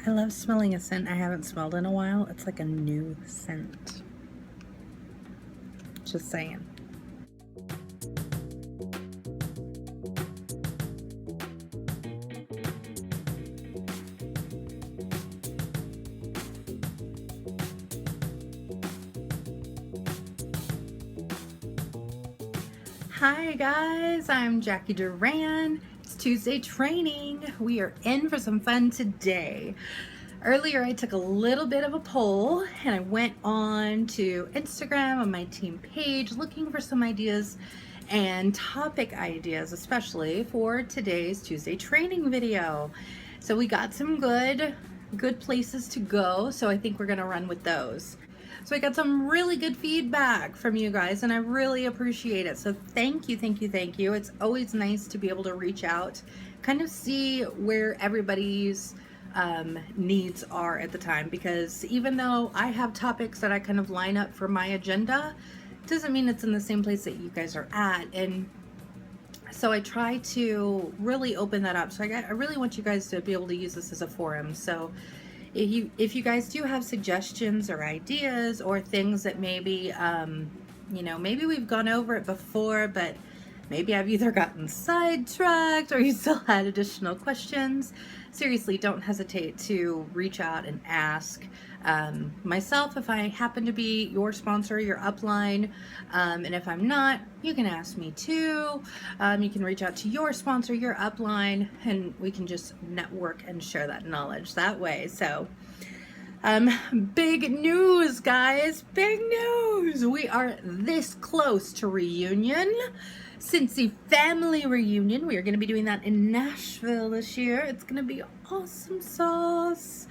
I love smelling a scent I haven't smelled in a while. It's like a new scent. Just saying. Hi guys, I'm Jacqui Duran. It's Tuesday training. We are in for some fun today. Earlier I took a little bit of a poll and I went on to Instagram on my team page looking for some ideas and topic ideas, especially for today's Tuesday training video. So we got some good places to go, so I think we're gonna run with those. So I got some really good feedback from you guys and I really appreciate it. So thank you, thank you, thank you. It's always nice to be able to reach out, kind of see where everybody's needs are at the time, because even though I have topics that I kind of line up for my agenda, doesn't mean it's in the same place that you guys are at. And so I try to really open that up. So I really want you guys to be able to use this as a forum. So if you guys do have suggestions or ideas or things that maybe, maybe we've gone over it before, but maybe I've either gotten sidetracked or you still had additional questions, seriously, don't hesitate to reach out and ask. Myself, if I happen to be your sponsor, your upline, and if I'm not, you can ask me too. You can reach out to your sponsor, your upline, and we can just network and share that knowledge that way. So big news, guys, big news. We are this close to reunion. Scentsy family reunion. We are going to be doing that in Nashville this year. It's going to be awesome sauce.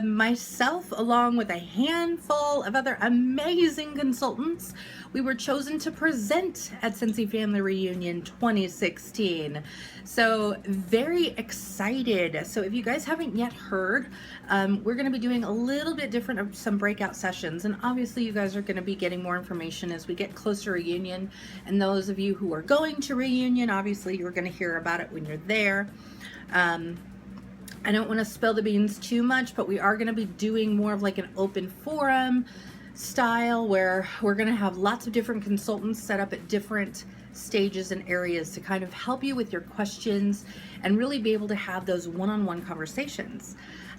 Myself, along with a handful of other amazing consultants, we were chosen to present at Scentsy Family Reunion 2016. So very excited. So if you guys haven't yet heard, we're going to be doing a little bit different of some breakout sessions. And obviously you guys are going to be getting more information as we get closer to reunion. And those of you who are going to reunion, obviously you're going to hear about it when you're there. I don't want to spill the beans too much, but we are going to be doing more of like an open forum style where we're going to have lots of different consultants set up at different stages and areas to kind of help you with your questions and really be able to have those one-on-one conversations.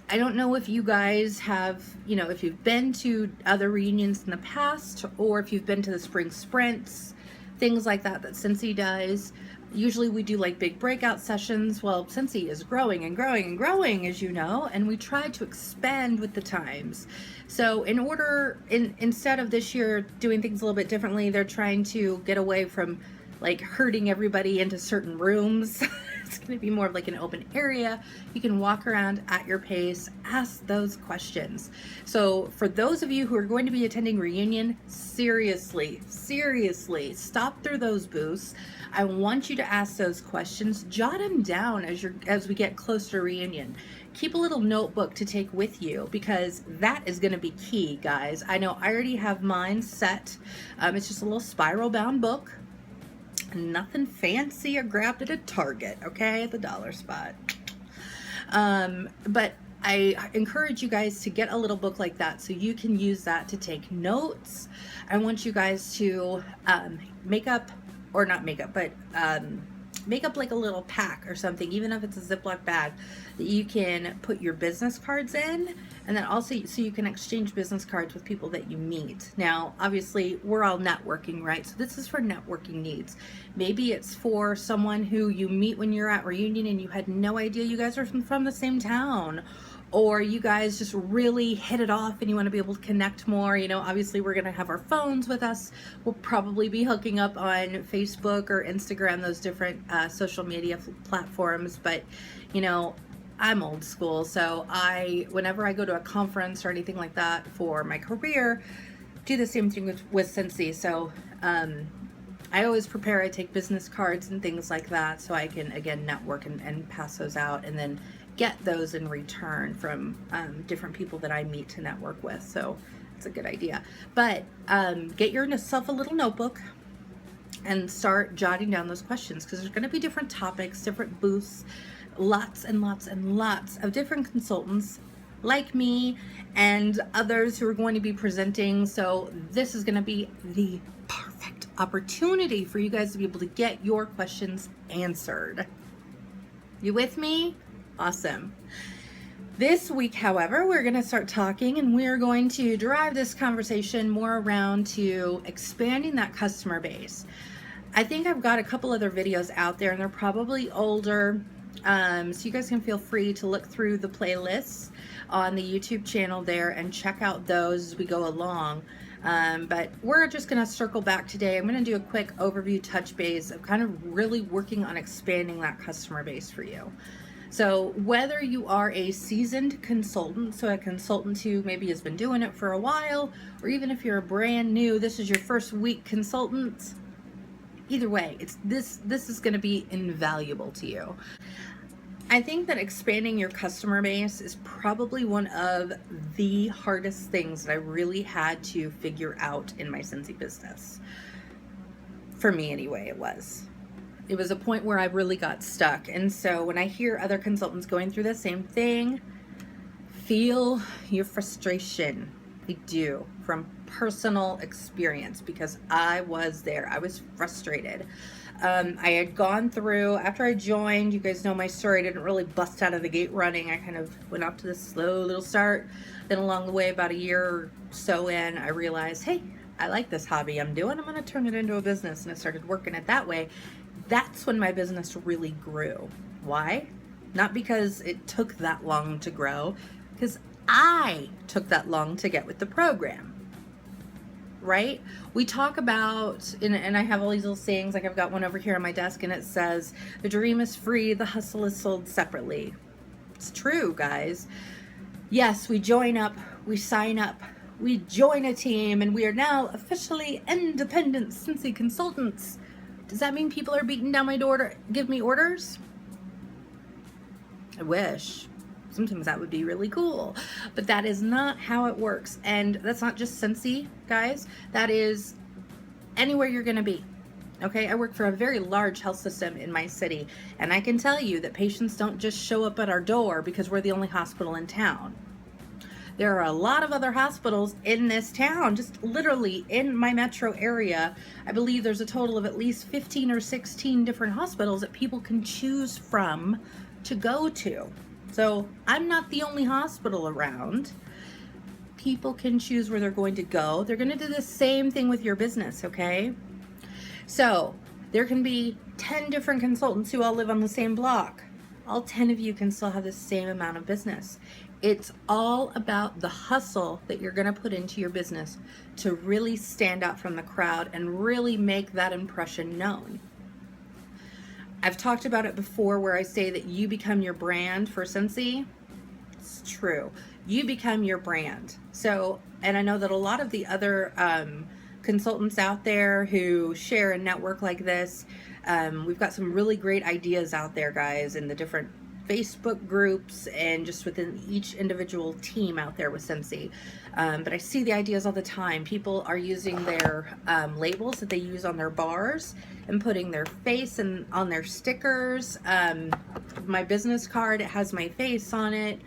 I don't know if you guys have, if you've been to other reunions in the past or if you've been to the spring sprints, things like that Scentsy does. Usually we do like big breakout sessions. Well, Scentsy is growing and growing and growing, as you know, and we try to expand with the times. So instead of this year doing things a little bit differently, they're trying to get away from like herding everybody into certain rooms. It's going to be more of like an open area. You can walk around at your pace, ask those questions. So for those of you who are going to be attending reunion, seriously, stop through those booths. I want you to ask those questions, jot them down as we get closer to reunion. Keep a little notebook to take with you because that is going to be key, guys. I know I already have mine set. It's just a little spiral bound book. Nothing fancy or grabbed at a Target, okay, at the dollar spot. But I encourage you guys to get a little book like that so you can use that to take notes. I want you guys to make up like a little pack or something, even if it's a Ziploc bag, that you can put your business cards in, and then also so you can exchange business cards with people that you meet. Now, obviously, we're all networking, right? So this is for networking needs. Maybe it's for someone who you meet when you're at reunion and you had no idea you guys are from the same town, or you guys just really hit it off and you want to be able to connect more. Obviously we're going to have our phones with us. We'll probably be hooking up on Facebook or Instagram, those different social media platforms. But, I'm old school. So whenever I go to a conference or anything like that for my career, do the same thing with Scentsy. So, I always prepare, I take business cards and things like that so I can, again, network and pass those out and then get those in return from different people that I meet to network with. So it's a good idea. But get yourself a little notebook and start jotting down those questions because there's going to be different topics, different booths lots and lots and lots of different consultants like me and others who are going to be presenting. So this is going to be the perfect opportunity for you guys to be able to get your questions answered. You with me? Awesome. This week, however, we're going to start talking, and we're going to drive this conversation more around to expanding that customer base. I think I've got a couple other videos out there, and they're probably older, so you guys can feel free to look through the playlists on the YouTube channel there and check out those as we go along. But we're just going to circle back today. I'm going to do a quick overview touch base of kind of really working on expanding that customer base for you. So whether you are a seasoned consultant, so a consultant who maybe has been doing it for a while, or even if you're a brand new, this is your first week consultant, either way, this is going to be invaluable to you. I think that expanding your customer base is probably one of the hardest things that I really had to figure out in my Scentsy business. For me anyway, it was a point where I really got stuck. And so when I hear other consultants going through the same thing, feel your frustration. I do, from personal experience, because I was there. I was frustrated. I had gone through, after I joined, you guys know my story, I didn't really bust out of the gate running. I kind of went off to this slow little start. Then along the way, about a year or so in, I realized, hey, I like this hobby I'm doing. I'm going to turn it into a business. And I started working it that way. That's when my business really grew. Why? Not because it took that long to grow, because I took that long to get with the program. Right? We talk about, and I have all these little sayings, like I've got one over here on my desk, and it says, the dream is free, the hustle is sold separately. It's true, guys. Yes, we join up, we sign up, we join a team, and we are now officially independent Scentsy consultants. Does that mean people are beating down my door to give me orders? I wish. Sometimes that would be really cool, but that is not how it works. And that's not just Scentsy, guys. That is anywhere you're going to be. Okay, I work for a very large health system in my city, and I can tell you that patients don't just show up at our door because we're the only hospital in town. There are a lot of other hospitals in this town, just literally in my metro area. I believe there's a total of at least 15 or 16 different hospitals that people can choose from to go to. So I'm not the only hospital around. People can choose where they're going to go. They're going to do the same thing with your business, okay? So there can be 10 different consultants who all live on the same block. All 10 of you can still have the same amount of business. It's all about the hustle that you're going to put into your business to really stand out from the crowd and really make that impression known. I've talked about it before where I say that you become your brand for Scentsy. It's true. You become your brand. So, and I know that a lot of the other consultants out there who share a network like this, we've got some really great ideas out there, guys, in the different Facebook groups and just within each individual team out there with Scentsy. But I see the ideas all the time. People are using their labels that they use on their bars and putting their face on their stickers. My business card, it has my face on it.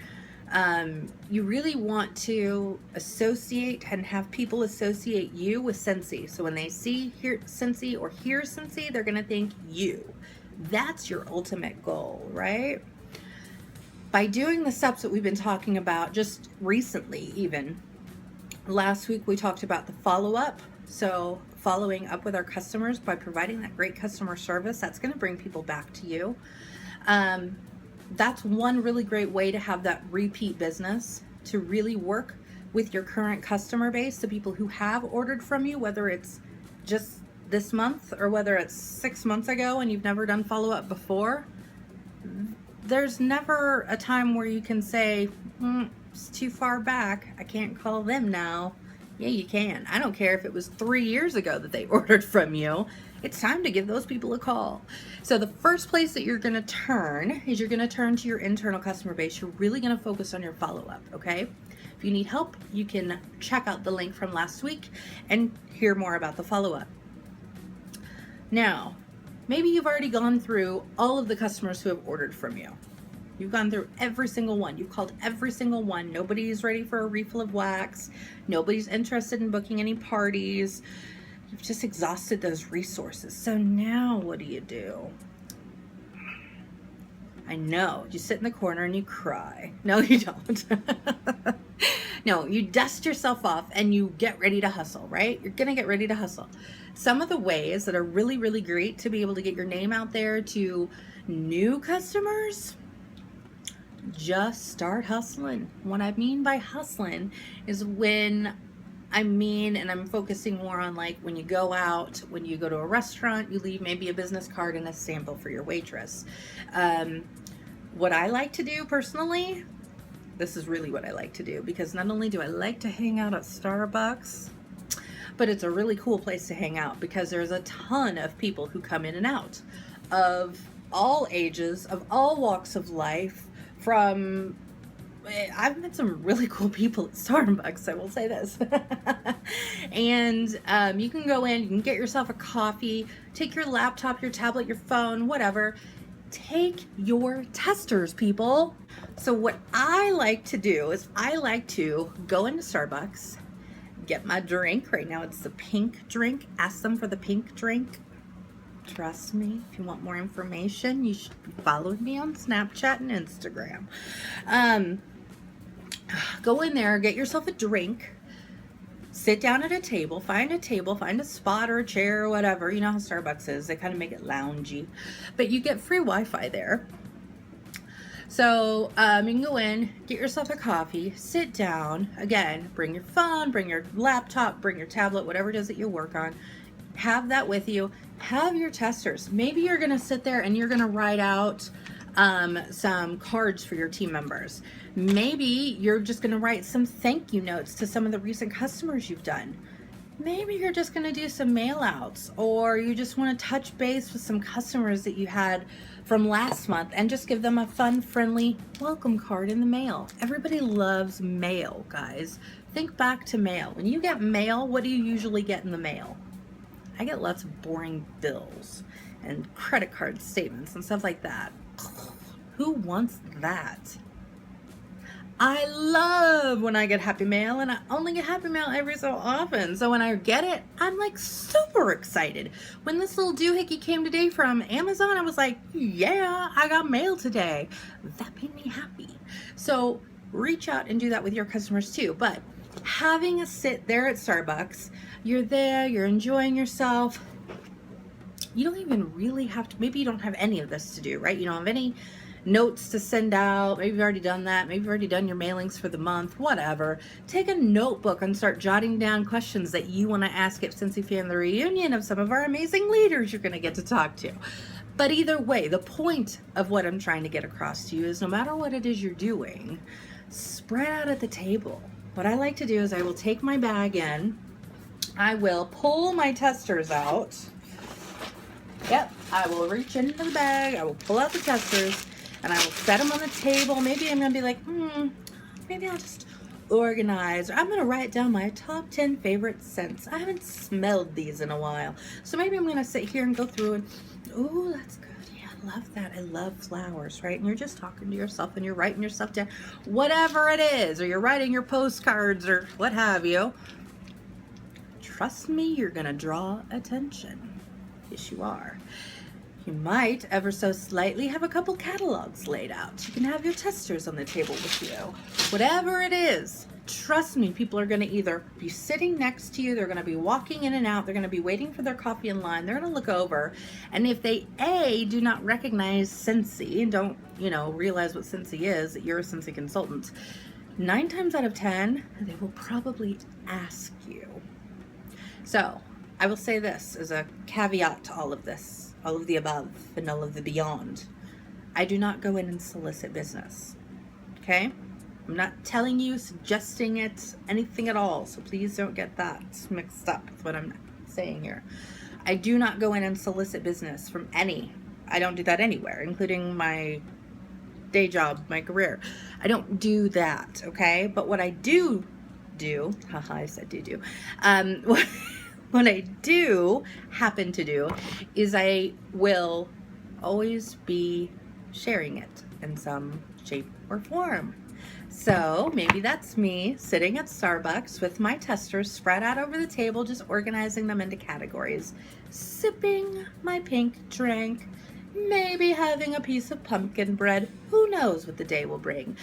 You really want to associate and have people associate you with Scentsy. So when they hear Scentsy or hear Scentsy, they're going to think you. That's your ultimate goal, right? By doing the steps that we've been talking about just recently, even last week, we talked about the follow-up. So following up with our customers by providing that great customer service, that's going to bring people back to you. That's one really great way to have that repeat business, to really work with your current customer base, the people who have ordered from you, whether it's just this month or whether it's 6 months ago and you've never done follow-up before. There's never a time where you can say, it's too far back, I can't call them now. Yeah, you can. I don't care if it was 3 years ago that they ordered from you. It's time to give those people a call. So the first place that you're going to turn is you're going to turn to your internal customer base. You're really going to focus on your follow-up, okay? If you need help, you can check out the link from last week and hear more about the follow-up. Now, maybe you've already gone through all of the customers who have ordered from you. You've gone through every single one. You've called every single one. Nobody's ready for a refill of wax. Nobody's interested in booking any parties. You've just exhausted those resources. So now what do? I know, you sit in the corner and you cry. No, you don't. No, you dust yourself off and you get ready to hustle, right? You're gonna get ready to hustle. Some of the ways that are really, really great to be able to get your name out there to new customers, just start hustling. What I mean by hustling is and I'm focusing more on like when you go out, when you go to a restaurant, you leave maybe a business card and a sample for your waitress. What I like to do personally, this is really what I like to do, because not only do I like to hang out at Starbucks, but it's a really cool place to hang out because there's a ton of people who come in and out of all ages, of all walks of life. I've met some really cool people at Starbucks, I will say this. And you can go in, you can get yourself a coffee, take your laptop, your tablet, your phone, whatever. Take your testers, people. So what I like to do is I like to go into Starbucks, get my drink. Right now it's the pink drink. Ask them for the pink drink. Trust me, if you want more information, you should be following me on Snapchat and Instagram. Go in there, get yourself a drink, sit down at a table, find a spot or a chair or whatever. You know how Starbucks is, they kind of make it loungy, but you get free Wi-Fi there. So you can go in, get yourself a coffee, sit down, again, bring your phone, bring your laptop, bring your tablet, whatever it is that you work on. Have that with you. Have your testers. Maybe you're going to sit there and you're going to write out some cards for your team members. Maybe you're just going to write some thank you notes to some of the recent customers you've done. Maybe you're just going to do some mail outs, or you just want to touch base with some customers that you had from last month and just give them a fun, friendly welcome card in the mail. Everybody loves mail, guys. Think back to mail. When you get mail, what do you usually get in the mail? I get lots of boring bills and credit card statements and stuff like that. Who wants that? I love when I get happy mail, and I only get happy mail every so often. So when I get it, I'm like super excited. When this little doohickey came today from Amazon, I was like, yeah, I got mail today. That made me happy. So reach out and do that with your customers too. But having a sit there at Starbucks, you're there, you're enjoying yourself. You don't even really have to, maybe you don't have any of this to do, right? You don't have any notes to send out. Maybe you've already done that. Maybe you've already done your mailings for the month, whatever. Take a notebook and start jotting down questions that you want to ask at Scentsy Family Reunion of some of our amazing leaders you're going to get to talk to. But either way, the point of what I'm trying to get across to you is no matter what it is you're doing, spread out at the table. What I like to do is I will take my bag in, I will pull my testers out. Yep, I will reach into the bag, I will pull out the testers, and I will set them on the table. Maybe I'm going to be like, maybe I'll just organize. Or I'm going to write down my top 10 favorite scents. I haven't smelled these in a while. So maybe I'm going to sit here and go through and, oh, that's good. Yeah, I love that. I love flowers, right? And you're just talking to yourself and you're writing your stuff down. Whatever it is, or you're writing your postcards or what have you. Trust me, you're going to draw attention. Yes, you are. You might ever so slightly have a couple catalogs laid out. You can have your testers on the table with you. Whatever it is, trust me, people are going to either be sitting next to you, they're going to be walking in and out, they're going to be waiting for their coffee in line, they're going to look over, and if they do not recognize Scentsy and don't, realize what Scentsy is, that you're a Scentsy consultant, 9 times out of 10, they will probably ask you. So, I will say this as a caveat to all of this. All of the above and all of the beyond. I do not go in and solicit business. Okay? I'm not telling you, suggesting it, anything at all. So please don't get that mixed up with what I'm saying here. I do not go in and solicit business from any. I don't do that anywhere, including my day job, my career. I don't do that, okay? But what I do, haha, I said do. What I do happen to do is I will always be sharing it. in some shape or form. So maybe that's me sitting at Starbucks with my testers spread out over the table, just organizing them into categories, sipping my pink drink, maybe having a piece of pumpkin bread. Who knows what the day will bring?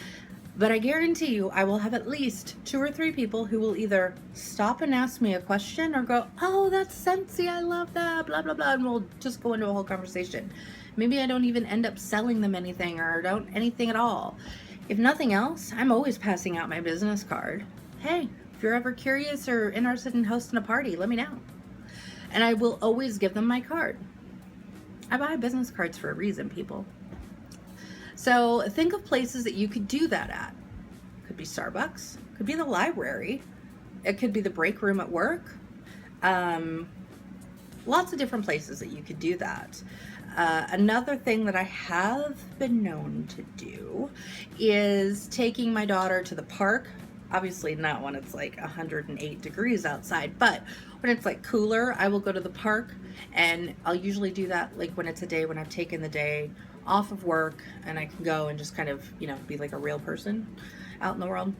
But I guarantee you, I will have at least 2 or 3 people who will either stop and ask me a question or go, oh, that's Scentsy, I love that, blah, blah, blah, and we'll just go into a whole conversation. Maybe I don't even end up selling them anything or don't anything at all. If nothing else, I'm always passing out my business card. Hey, if you're ever curious or interested in hosting a party, let me know. And I will always give them my card. I buy business cards for a reason, people. So think of places that you could do that at. Could be Starbucks, could be the library, it could be the break room at work. Lots of different places that you could do that. Another thing that I have been known to do is taking my daughter to the park. Obviously not when it's like 108 degrees outside, but when it's like cooler, I will go to the park, and I'll usually do that like when it's a day when I've taken the day off of work and I can go and just kind of, be like a real person out in the world.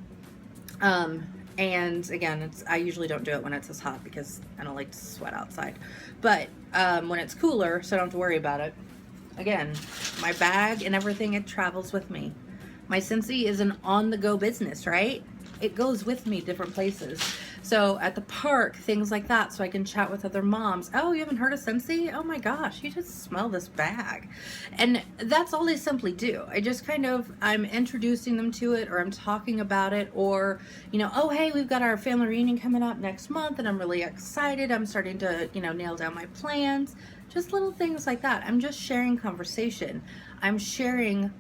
And again, I usually don't do it when it's this hot because I don't like to sweat outside. But when it's cooler, so I don't have to worry about it. Again, my bag and everything, it travels with me. My Scentsy is an on-the-go business, right? It goes with me different places. So at the park, things like that, so I can chat with other moms. Oh, you haven't heard of Scentsy? Oh my gosh, you just smell this bag. And that's all I simply do. I just I'm introducing them to it, or I'm talking about it, or, oh, hey, we've got our family reunion coming up next month and I'm really excited. I'm starting to, nail down my plans. Just little things like that. I'm just sharing conversation. I'm sharing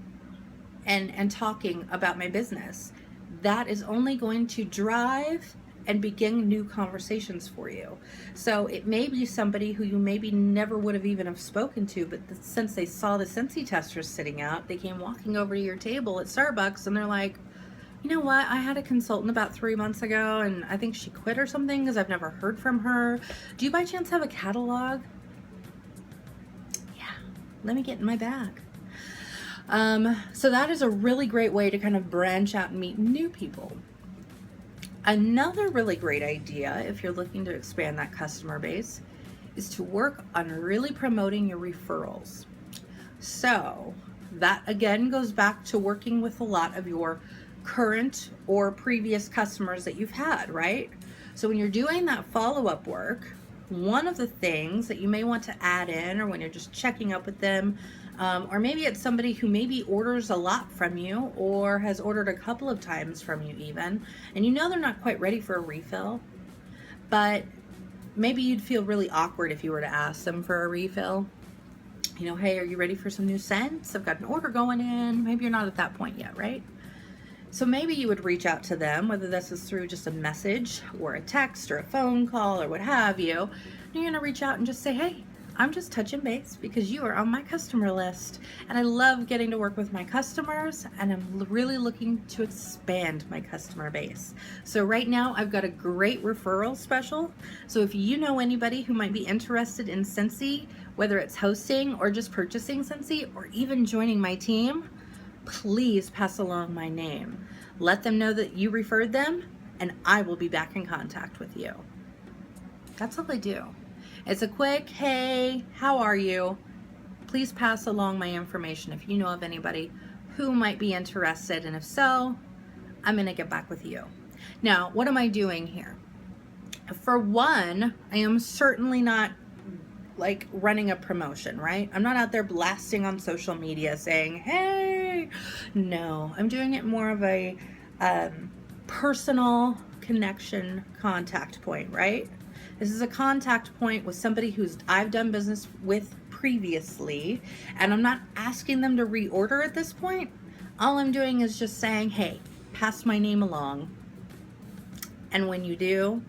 and talking about my business. That is only going to drive and begin new conversations for you. So it may be somebody who you maybe never would have even have spoken to, but since they saw the Scentsy testers sitting out, they came walking over to your table at Starbucks and they're like, you know what, I had a consultant about 3 months ago and I think she quit or something because I've never heard from her. Do you by chance have a catalog? Yeah, let me get in my bag. So that is a really great way to kind of branch out and meet new people. Another really great idea, if you're looking to expand that customer base, is to work on really promoting your referrals. So that again goes back to working with a lot of your current or previous customers that you've had, right? So when you're doing that follow-up work, one of the things that you may want to add in, or when you're just checking up with them, or maybe it's somebody who maybe orders a lot from you or has ordered a couple of times from you even, and they're not quite ready for a refill, but maybe you'd feel really awkward if you were to ask them for a refill. Hey, are you ready for some new scents? I've got an order going in. Maybe you're not at that point yet, right? So maybe you would reach out to them, whether this is through just a message or a text or a phone call or what have you. And you're going to reach out and just say, hey, I'm just touching base because you are on my customer list. And I love getting to work with my customers, and I'm really looking to expand my customer base. So right now I've got a great referral special. So if you know anybody who might be interested in Scentsy, whether it's hosting or just purchasing Scentsy or even joining my team, please pass along my name. Let them know that you referred them, and I will be back in contact with you. That's all I do. It's a quick, hey, how are you? Please pass along my information if you know of anybody who might be interested, and if so, I'm gonna get back with you. Now, what am I doing here? For one, I am certainly not like running a promotion, right? I'm not out there blasting on social media saying, hey, no, I'm doing it more of a personal connection contact point, right? This is a contact point with somebody I've done business with previously, and I'm not asking them to reorder at this point. All I'm doing is just saying, hey, pass my name along. And when you do,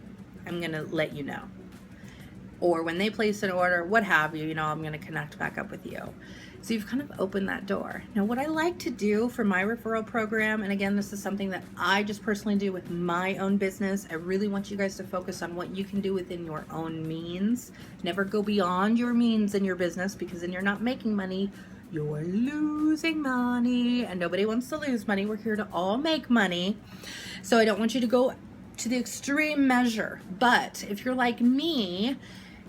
I'm gonna let you know. Or when they place an order, what have you, I'm gonna connect back up with you. So you've kind of opened that door. Now, what I like to do for my referral program, and again, this is something that I just personally do with my own business. I really want you guys to focus on what you can do within your own means. Never go beyond your means in your business, because then you're not making money, you're losing money, and nobody wants to lose money. We're here to all make money. So I don't want you to go to the extreme measure. But if you're like me,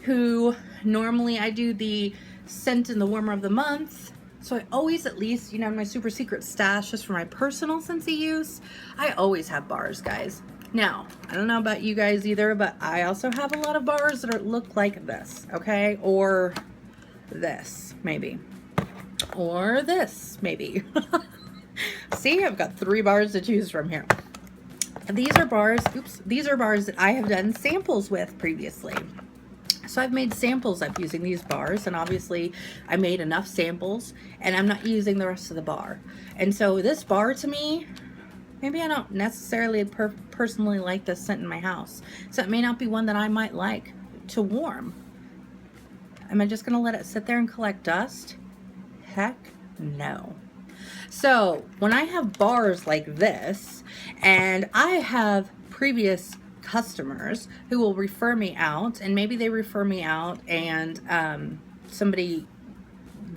who normally I do the scent and the warmer of the month, so I always at least, you know, in my super secret stash, just for my personal Scentsy use, I always have bars, guys. Now, I don't know about you guys either, but I also have a lot of bars that look like this, okay? Or this, maybe. Or this, maybe. See, I've got 3 bars to choose from here. These are bars, these are bars that I have done samples with previously. So I've made samples up using these bars, and obviously I made enough samples and I'm not using the rest of the bar. And so this bar, to me, maybe I don't necessarily personally like this scent in my house. So it may not be one that I might like to warm. Am I just gonna let it sit there and collect dust? Heck no. So when I have bars like this, and I have previous customers who will refer me out, and maybe they refer me out and somebody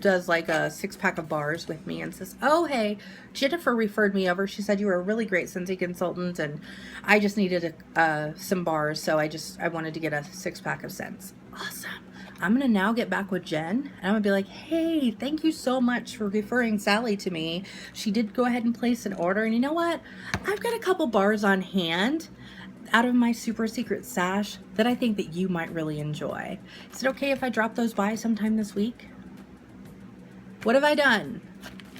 does like a 6-pack of bars with me and says, oh hey, Jennifer referred me over, she said you were a really great Scentsy consultant and I just needed some bars, so I wanted to get a 6-pack of scents. Awesome. I'm gonna now get back with Jen and I'm gonna be like, hey, thank you so much for referring Sally to me. She did go ahead and place an order, and you know what, I've got a couple bars on hand out of my super secret stash that I think that you might really enjoy. Is it okay if I drop those by sometime this week? What have I done?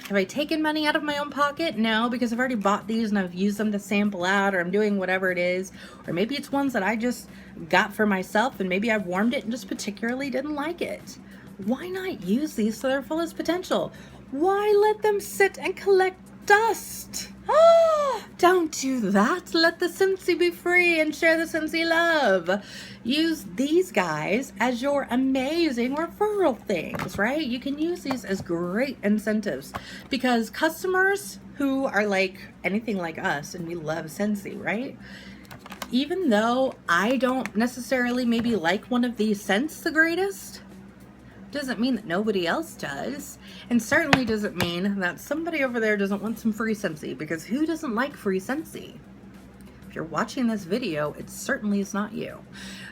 Have I taken money out of my own pocket? No, because I've already bought these and I've used them to sample out, or I'm doing whatever it is. Or maybe it's ones that I just got for myself and maybe I've warmed it and just particularly didn't like it. Why not use these to their fullest potential? Why let them sit and collect dust? Don't do that. Let the Scentsy be free and share the Scentsy love. Use these guys as your amazing referral things, right? You can use these as great incentives, because customers who are like anything like us, and we love Scentsy, right? Even though I don't necessarily maybe like one of these scents the greatest, doesn't mean that nobody else does, and certainly doesn't mean that somebody over there doesn't want some free Scentsy, because who doesn't like free Scentsy? If you're watching this video, it certainly is not you.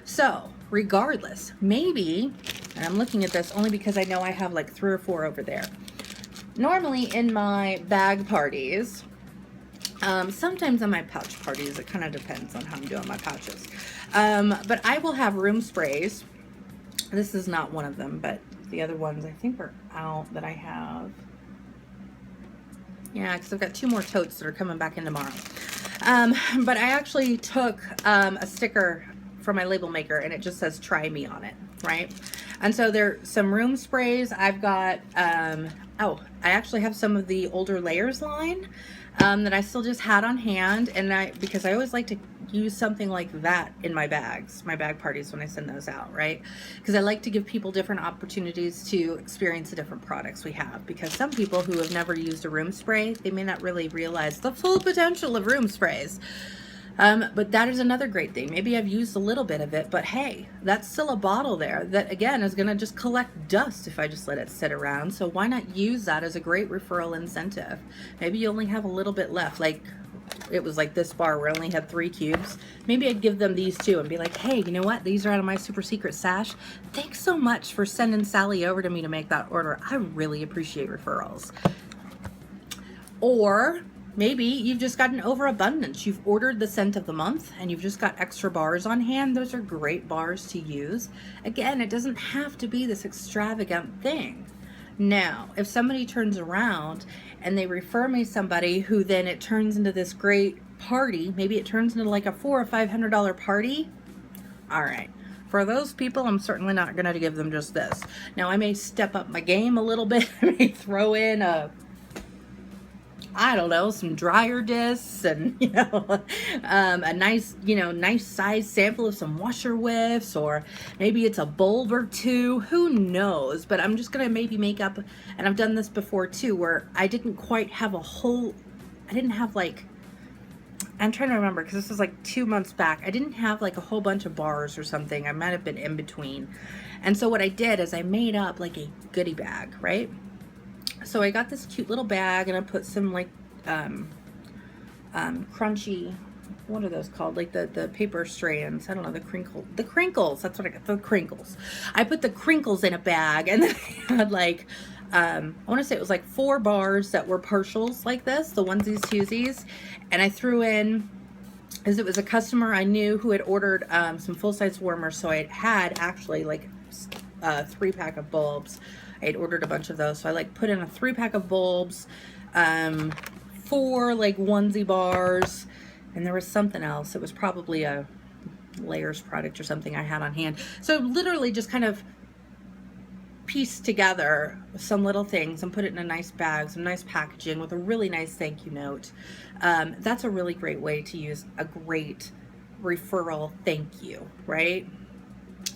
So regardless, maybe, and I'm looking at this only because I know I have like 3 or 4 over there. Normally in my bag parties, sometimes in my pouch parties, it kind of depends on how I'm doing my pouches, but I will have room sprays. This is not one of them, but the other ones I think are out that I have. Yeah, because I've got 2 more totes that are coming back in tomorrow. But I actually took a sticker from my label maker and it just says try me on it, right? And so there's some room sprays. I've got, oh, I actually have some of the older layers line that I still just had on hand, and because I always like to use something like that in my bags, my bag parties when I send those out, right? Because I like to give people different opportunities to experience the different products we have, because some people who have never used a room spray, they may not really realize the full potential of room sprays. But that is another great thing. Maybe I've used a little bit of it, but hey, that's still a bottle there that again is gonna just collect dust if I just let it sit around. So why not use that as a great referral incentive? Maybe you only have a little bit left, like it was like this bar where I only had 3 cubes. Maybe I'd give them these 2 and be like, hey, you know what? These are out of my super secret stash. Thanks so much for sending Sally over to me to make that order. I really appreciate referrals. Or maybe you've just got an overabundance. You've ordered the scent of the month and you've just got extra bars on hand. Those are great bars to use. Again, it doesn't have to be this extravagant thing. Now, if somebody turns around and they refer me somebody who then it turns into this great party, maybe it turns into like a $400 or $500 party. All right. For those people, I'm certainly not going to give them just this. Now, I may step up my game a little bit. I may throw in I don't know, some dryer discs and, you know, a nice, you know, nice size sample of some washer whiffs, or maybe it's a bulb or 2, who knows? But I'm just going to maybe make up, and I've done this before too, where I didn't quite have a whole, I didn't have like, I'm trying to remember because this was like 2 months back. I didn't have like a whole bunch of bars or something. I might have been in between. And so what I did is I made up like a goodie bag, right? So I got this cute little bag, and I put some like crunchy, what are those called? Like the paper strands. I don't know, the crinkles. That's what I got, the crinkles. I put the crinkles in a bag, and then I had like, I want to say it was like 4 bars that were partials like this, the onesies, twosies. And I threw in, as it was a customer I knew who had ordered some full-size warmers. So I had actually like a 3-pack of bulbs. I had ordered a bunch of those. So I like put in a 3-pack of bulbs, 4 like onesie bars, and there was something else. It was probably a layers product or something I had on hand. So literally just kind of pieced together some little things and put it in a nice bag, some nice packaging with a really nice thank you note. That's a really great way to use a great referral thank you, right?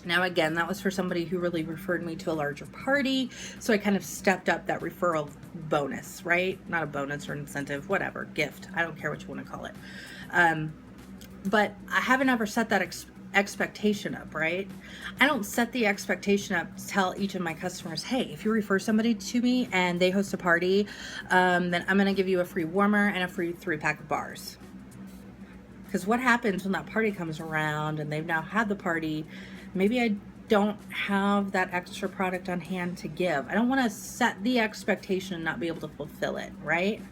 Now again, that was for somebody who really referred me to a larger party, so I kind of stepped up that referral bonus, right? Not a bonus or incentive, whatever, gift. I don't care what you want to call it. But I haven't ever set that expectation up, right? I don't set the expectation up to tell each of my customers, hey, if you refer somebody to me and they host a party, then I'm going to give you a free warmer and a free 3-pack of bars. Because what happens when that party comes around and they've now had the party, maybe I don't have that extra product on hand to give. I don't want to set the expectation and not be able to fulfill it, right?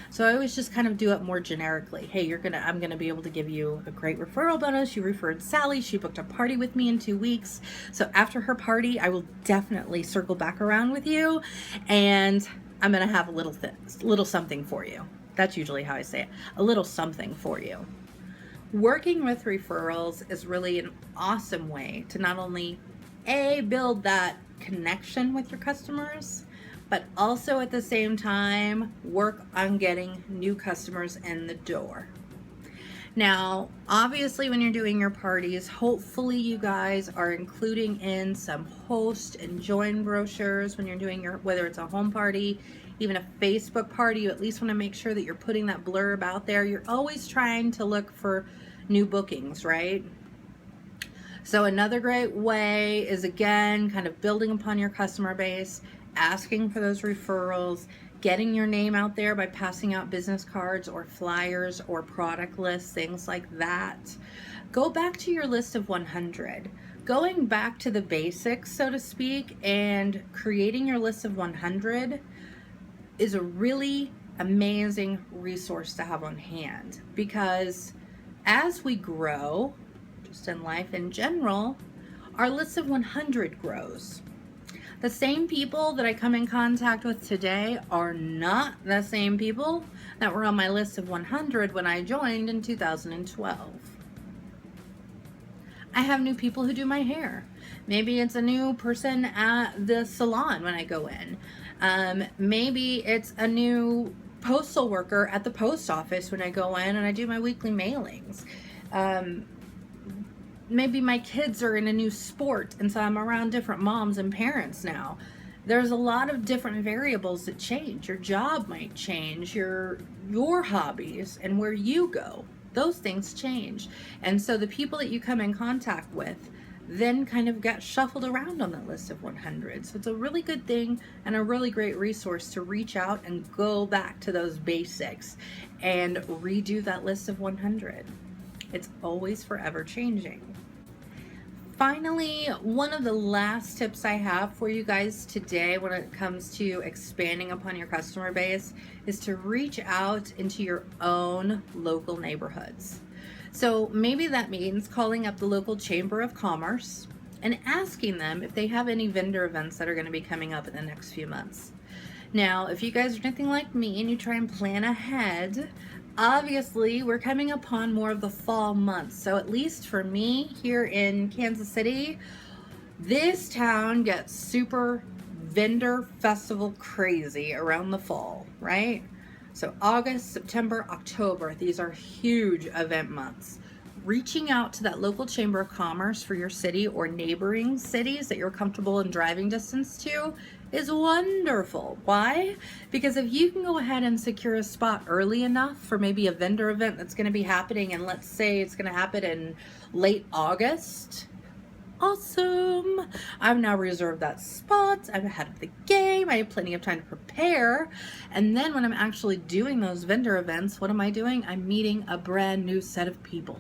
So I always just kind of do it more generically. Hey, I'm gonna be able to give you a great referral bonus. You referred Sally. She booked a party with me in 2 weeks. So after her party, I will definitely circle back around with you, and I'm gonna have a little something for you. That's usually how I say it. A little something for you. Working with referrals is really an awesome way to not only build that connection with your customers, but also at the same time work on getting new customers in the door. Now, obviously when you're doing your parties, hopefully you guys are including in some host and join brochures when you're doing whether it's a home party, even a Facebook party. You at least want to make sure that you're putting that blurb out there. You're always trying to look for new bookings, right? So another great way is, again, kind of building upon your customer base, asking for those referrals, getting your name out there by passing out business cards or flyers or product lists, things like that. Go back to your list of 100. Going back to the basics, so to speak, and creating your list of 100 is a really amazing resource to have on hand, because as we grow, just in life in general, our list of 100 grows. The same people that I come in contact with today are not the same people that were on my list of 100 when I joined in 2012. I have new people who do my hair. Maybe it's a new person at the salon when I go in. Maybe it's a new postal worker at the post office when I go in and I do my weekly mailings. Maybe my kids are in a new sport, and so I'm around different moms and parents now. There's a lot of different variables that change. Your job might change, your hobbies and where you go. Those things change. And so the people that you come in contact with then kind of get shuffled around on that list of 100. So it's a really good thing and a really great resource to reach out and go back to those basics and redo that list of 100. It's always forever changing. Finally, one of the last tips I have for you guys today when it comes to expanding upon your customer base is to reach out into your own local neighborhoods. So maybe that means calling up the local Chamber of Commerce and asking them if they have any vendor events that are going to be coming up in the next few months. Now, if you guys are anything like me and you try and plan ahead, obviously we're coming upon more of the fall months. So at least for me here in Kansas City, this town gets super vendor festival crazy around the fall, right? So August, September, October, these are huge event months. Reaching out to that local Chamber of Commerce for your city or neighboring cities that you're comfortable in driving distance to is wonderful. Why? Because if you can go ahead and secure a spot early enough for maybe a vendor event that's going to be happening, and let's say it's going to happen in late August, awesome. I've now reserved that spot. I'm ahead of the game. I have plenty of time to prepare. And then when I'm actually doing those vendor events, what am I doing? I'm meeting a brand new set of people.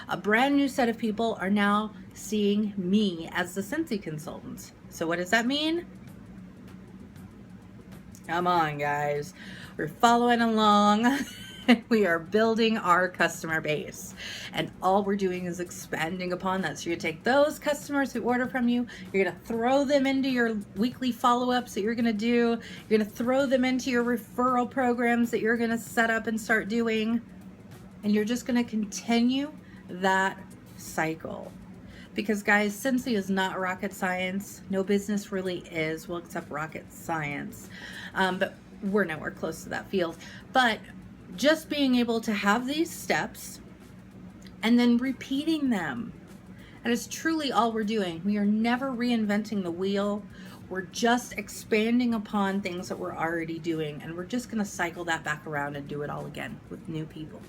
A brand new set of people are now seeing me as the Scentsy consultant. So what does that mean? Come on, guys. We're following along. We are building our customer base, and all we're doing is expanding upon that. So you take those customers who order from you, you're going to throw them into your weekly follow-ups that you're going to do. You're going to throw them into your referral programs that you're going to set up and start doing, and you're just going to continue that cycle. Because guys, Scentsy is not rocket science. No business really is, well, except rocket science. But we're nowhere close to that field. But just being able to have these steps and then repeating them. That is truly all we're doing. We are never reinventing the wheel. We're just expanding upon things that we're already doing. And we're just going to cycle that back around and do it all again with new people.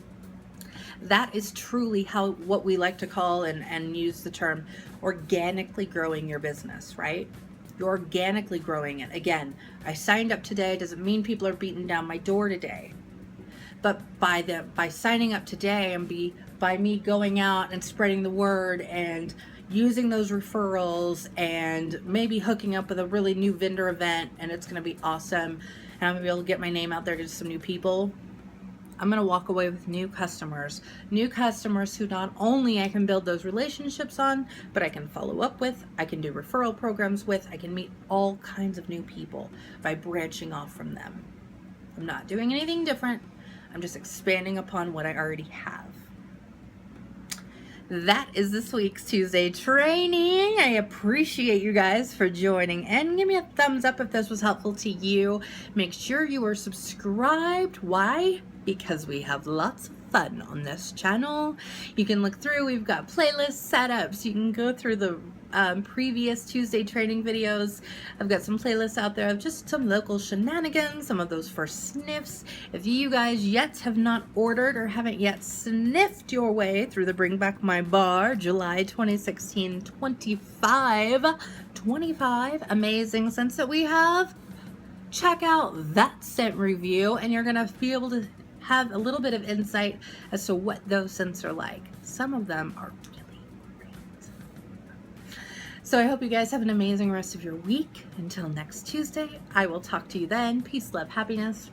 That is truly what we like to call and use the term organically growing your business, right? You're organically growing it. Again, I signed up today doesn't mean people are beating down my door today. But by signing up today and by me going out and spreading the word and using those referrals and maybe hooking up with a really new vendor event, and it's going to be awesome, and I'm going to be able to get my name out there to some new people, I'm going to walk away with new customers who not only I can build those relationships on, but I can follow up with, I can do referral programs with, I can meet all kinds of new people by branching off from them. I'm not doing anything different. I'm just expanding upon what I already have. That is this week's Tuesday training. I appreciate you guys for joining in. Give me a thumbs up if this was helpful to you. Make sure you are subscribed. Why? Because we have lots of fun on this channel. You can look through, we've got playlist setups. You can go through the previous Tuesday training videos. I've got some playlists out there of just some local shenanigans, some of those first sniffs. If you guys yet have not ordered or haven't yet sniffed your way through the Bring Back My Bar July 2016 25 amazing scents that we have, check out that scent review and you're gonna be able to have a little bit of insight as to what those scents are like. Some of them are really great. So I hope you guys have an amazing rest of your week. Until next Tuesday, I will talk to you then. Peace, love, happiness.